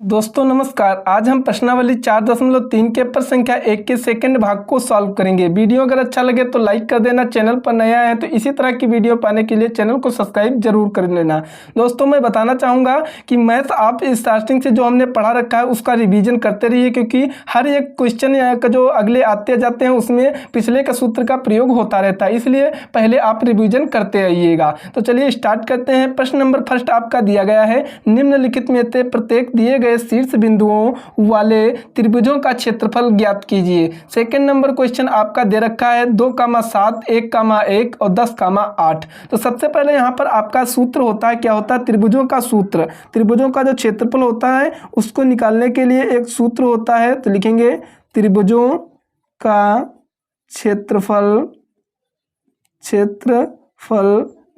दोस्तों नमस्कार। आज हम प्रश्नावली 4.3 के पर संख्या 1 के सेकंड भाग को सॉल्व करेंगे। वीडियो अगर अच्छा लगे तो लाइक कर देना। चैनल पर नया है तो इसी तरह की वीडियो पाने के लिए चैनल को सब्सक्राइब जरूर कर लेना। दोस्तों मैं बताना चाहूँगा कि मैथ आप स्टार्टिंग से जो हमने पढ़ा रखा है उसका रिवीजन करते रहिए, क्योंकि हर एक क्वेश्चन का जो अगले आते जाते हैं उसमें पिछले का सूत्र का प्रयोग होता रहता है, इसलिए पहले आप रिवीजन करते रहिएगा। तो चलिए स्टार्ट करते हैं। प्रश्न नंबर फर्स्ट आपका दिया गया है, निम्नलिखित में से प्रत्येक दिए गए शीर्ष बिंदुओं वाले त्रिभुजों का क्षेत्रफल ज्ञात कीजिए। सेकंड नंबर क्वेश्चन आपका दे रखा है 2,7, 1,1 और 10,8। तो सबसे पहले यहाँ पर आपका सूत्र होता है, क्या होता है? त्रिभुजों का सूत्र। त्रिभुजों का जो क्षेत्रफल होता है उसको निकालने के लिए एक सूत्र होता है, तो लिखेंगे त्रिभुजों का क्षेत्रफल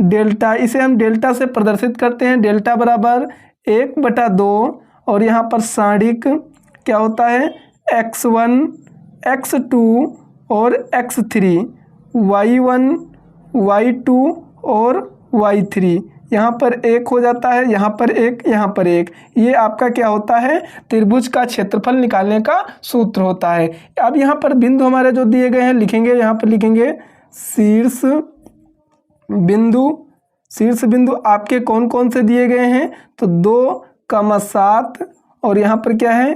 डेल्टा। इसे हम डेल्टा से प्रदर्शित करते हैं। डेल्टा बराबर 1/2 और यहाँ पर सारणिक क्या होता है? x1, x2 और x3, y1, y2 और y3। यहाँ पर 1 हो जाता है, यहाँ पर 1, यहाँ पर 1। ये आपका क्या होता है? त्रिभुज का क्षेत्रफल निकालने का सूत्र होता है। अब यहाँ पर बिंदु हमारे जो दिए गए हैं लिखेंगे, यहाँ पर लिखेंगे शीर्ष बिंदु आपके कौन कौन से दिए गए हैं? तो 2,7 और यहाँ पर क्या है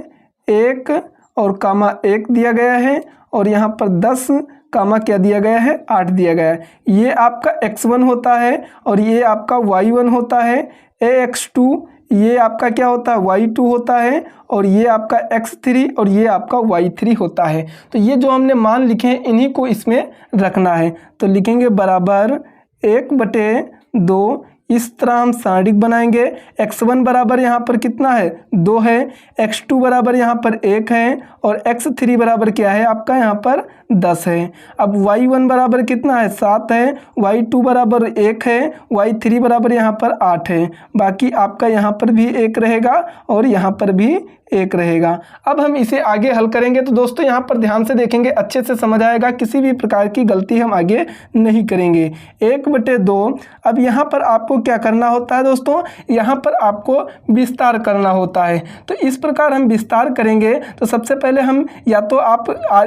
1 और कामा 1 दिया गया है, और यहाँ पर 10 कामा क्या दिया गया है 8 दिया गया है। ये आपका x1 होता है और ये आपका y1 होता है। x2 ये आपका क्या होता है y2 होता है, और ये आपका x3 और ये आपका y3 होता है। तो ये जो हमने मान लिखे हैं इन्हीं को इसमें रखना है। तो लिखेंगे बराबर 1/2। इस तरह हम सारणिक बनाएंगे। x1 बराबर यहाँ पर कितना है 2 है, x2 बराबर यहाँ पर 1 है, और x3 बराबर क्या है आपका यहाँ पर 10 है। अब y1 बराबर कितना है 7 है, y2 बराबर 1 है, y3 बराबर यहाँ पर 8 है। बाकी आपका यहाँ पर भी 1 रहेगा और यहाँ पर भी 1 रहेगा। अब हम इसे आगे हल करेंगे। तो दोस्तों यहाँ पर ध्यान से देखेंगे, अच्छे से समझ आएगा, किसी भी प्रकार की गलती हम आगे नहीं करेंगे। 1/2। अब यहाँ पर आपको क्या करना होता है दोस्तों? यहाँ पर आपको विस्तार करना होता है। तो इस प्रकार हम विस्तार करेंगे। तो सबसे पहले हम या तो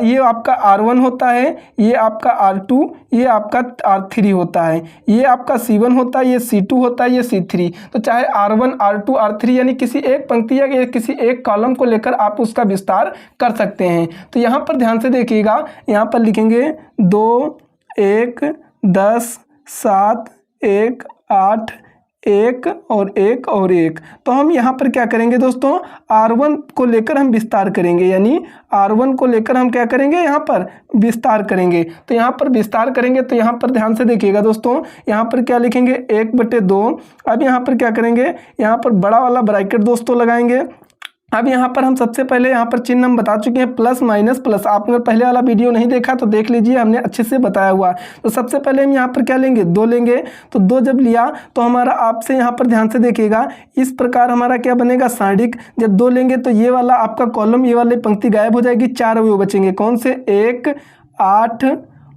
ये आपका R1 होता है, ये आपका R2, ये आपका R3 होता है, ये आपका C1 होता है, ये C2 होता है, ये C3। तो चाहे R1, R2, R3 यानी किसी एक पंक्ति या किसी एक कॉलम को लेकर आप उसका विस्तार कर सकते हैं। तो यहाँ पर ध्यान से देखिएगा, यहाँ पर लिखेंगे 2, 1, 10, 7, 1, 8, 1 और 1 और 1। तो हम यहाँ पर क्या करेंगे दोस्तों? R1 को लेकर हम विस्तार करेंगे, यानी R1 को लेकर हम क्या करेंगे? यहाँ पर विस्तार करेंगे। तो यहाँ पर विस्तार करेंगे तो यहाँ पर ध्यान से देखिएगा दोस्तों, यहाँ पर क्या लिखेंगे 1/2। अब यहाँ पर क्या करेंगे? यहाँ पर बड़ा वाला ब्रैकेट दोस्तों लगाएंगे। अब यहाँ पर हम सबसे पहले यहाँ पर चिन्ह हम बता चुके हैं, प्लस माइनस प्लस। आपने पहले वाला वीडियो नहीं देखा तो देख लीजिए, हमने अच्छे से बताया हुआ। तो सबसे पहले हम यहाँ पर क्या लेंगे 2 लेंगे। तो 2 जब लिया तो हमारा आपसे यहाँ पर ध्यान से देखिएगा, इस प्रकार हमारा क्या बनेगा सारणिक। जब 2 लेंगे तो ये वाला आपका कॉलम, ये वाली पंक्ति गायब हो जाएगी, 4 अवयव बचेंगे। कौन से? 1, 8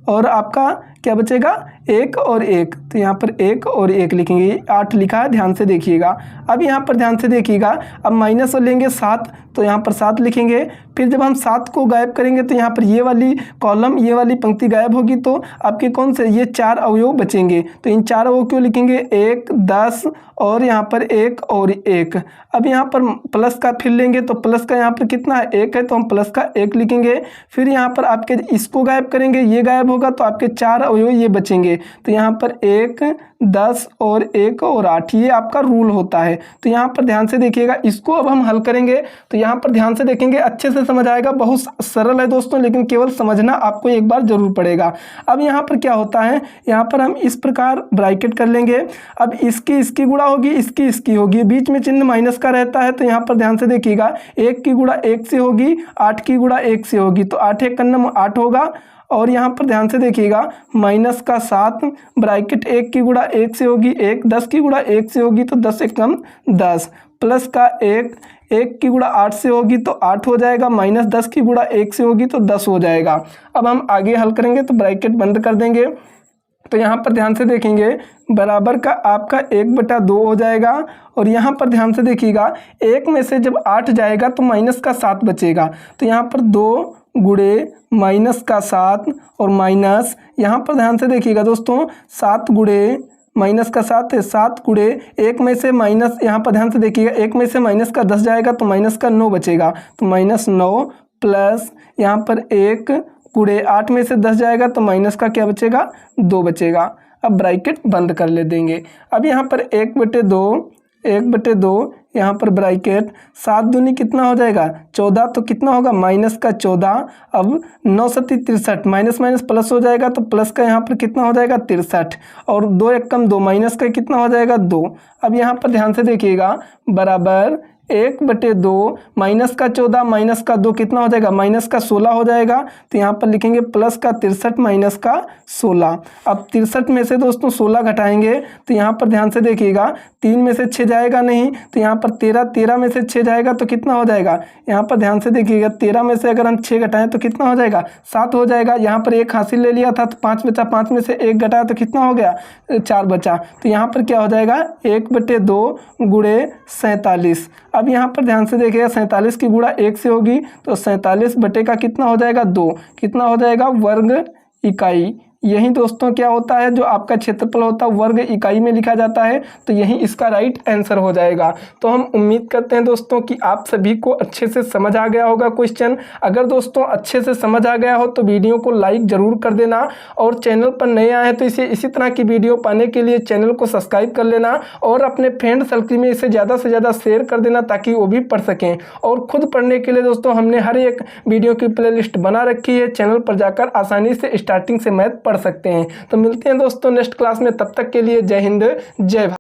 और आपका क्या बचेगा 1 और 1। तो यहाँ पर 1 और 1 लिखेंगे, 8 लिखा है, ध्यान से देखिएगा। अब यहाँ पर ध्यान से देखिएगा, अब माइनस और लेंगे 7, तो यहाँ पर 7 लिखेंगे। फिर जब हम 7 को गायब करेंगे तो यहाँ पर ये वाली कॉलम, ये वाली पंक्ति गायब होगी, तो आपके कौन से ये 4 अवयव बचेंगे। तो इन 4 अवयव क्यों लिखेंगे? 1, 10 और यहाँ पर 1 और 1। अब यहाँ पर प्लस का फिर लेंगे तो प्लस का यहाँ पर कितना है 1 है, तो हम प्लस का 1 लिखेंगे। फिर यहाँ पर आपके इसको गायब करेंगे, ये गायब होगा, तो आपके 4 अवयव ये बचेंगे। तो यहाँ पर 1, 10 और 1 और 8, ये आपका रूल होता है। तो यहाँ पर ध्यान से देखिएगा, इसको अब हम हल करेंगे। तो यहाँ पर ध्यान से देखेंगे, अच्छे से समझ आएगा। बहुत सरल है दोस्तों, लेकिन केवल समझना आपको एक बार जरूर पड़ेगा। अब यहाँ पर क्या होता है, यहाँ पर हम इस प्रकार ब्रैकेट कर लेंगे। अब इसकी गुणा होगी, इसकी होगी, बीच में चिन्ह माइनस का रहता है। तो यहाँ पर ध्यान से देखिएगा, 1 की गुणा 1 से होगी, 8 की गुणा 1 से होगी, तो 8 1 का 8 होगा। और यहाँ पर ध्यान से देखिएगा, माइनस का 7 ब्रैकेट 1 की गुणा 1 से होगी 1, 10 की गुणा 1 से होगी तो 10 1 10, प्लस का 1 की गुणा 8 से होगी तो 8 हो जाएगा, माइनस 10 की गुणा 1 से होगी तो 10 हो जाएगा। अब हम आगे हल करेंगे तो ब्रैकेट बंद कर देंगे। तो यहाँ पर ध्यान से देखेंगे बराबर का आपका 1/2 हो जाएगा। और यहाँ पर ध्यान से देखिएगा 1 में से जब 8 जाएगा तो माइनस का 7 बचेगा। तो यहाँ पर 2 गुणे माइनस का 7 और माइनस यहाँ पर ध्यान से देखिएगा दोस्तों 7 गुणे माइनस का 7 है, 7 गुणे 1 में से माइनस, यहाँ पर ध्यान से देखिएगा 1 में से माइनस का 10 जाएगा तो माइनस का 9 बचेगा। तो -9 प्लस यहाँ पर 1 गुणे 8 में से 10 जाएगा तो माइनस का क्या बचेगा, 2 बचेगा। अब ब्रैकेट बंद कर ले देंगे। अब यहाँ पर 1/2 यहाँ पर ब्रैकेट 7 दूनी कितना हो जाएगा 14, तो कितना होगा माइनस का 14। अब 9 सत्ती 63, माइनस माइनस प्लस हो जाएगा तो प्लस का यहाँ पर कितना हो जाएगा 63 और 2 1 कम 2, माइनस का कितना हो जाएगा 2। अब यहाँ पर ध्यान से देखिएगा बराबर 1/2 माइनस का 14 माइनस का 2 कितना हो जाएगा माइनस का 16 हो जाएगा। तो यहाँ पर लिखेंगे प्लस का 63 माइनस का 16। अब 63 में से दोस्तों 16 घटाएंगे तो यहाँ पर ध्यान से देखिएगा 3 में से 6 जाएगा नहीं, तो यहाँ पर 13 में से 6 जाएगा तो कितना हो जाएगा, यहाँ पर ध्यान से देखिएगा 13 में से अगर हम 6 घटाएं तो कितना हो जाएगा 7 हो जाएगा। यहाँ पर 1 हासिल ले लिया था तो 5 बचा, 5 में से 1 घटाया तो कितना हो गया 4 बचा। तो यहाँ पर क्या हो जाएगा 1/2 गुणे 47। अब यहाँ पर ध्यान से देखिएगा 47 की गुणा 1 से होगी तो 47 बटे का कितना हो जाएगा 2, कितना हो जाएगा वर्ग इकाई। यही दोस्तों क्या होता है जो आपका क्षेत्रफल होता है वर्ग इकाई में लिखा जाता है, तो यही इसका राइट आंसर हो जाएगा। तो हम उम्मीद करते हैं दोस्तों कि आप सभी को अच्छे से समझ आ गया होगा क्वेश्चन। अगर दोस्तों अच्छे से समझ आ गया हो तो वीडियो को लाइक ज़रूर कर देना, और चैनल पर नए आए हैं तो इसी तरह की वीडियो पाने के लिए चैनल को सब्सक्राइब कर लेना और अपने फ्रेंड सर्कल में इसे ज़्यादा से ज़्यादा शेयर कर देना ताकि वो भी पढ़ सकें। और खुद पढ़ने के लिए दोस्तों हमने हर एक वीडियो की प्लेलिस्ट बना रखी है, चैनल पर जाकर आसानी से स्टार्टिंग से मैथ पढ़ सकते हैं। तो मिलते हैं दोस्तों नेक्स्ट क्लास में, तब तक के लिए जय हिंद जय भारत।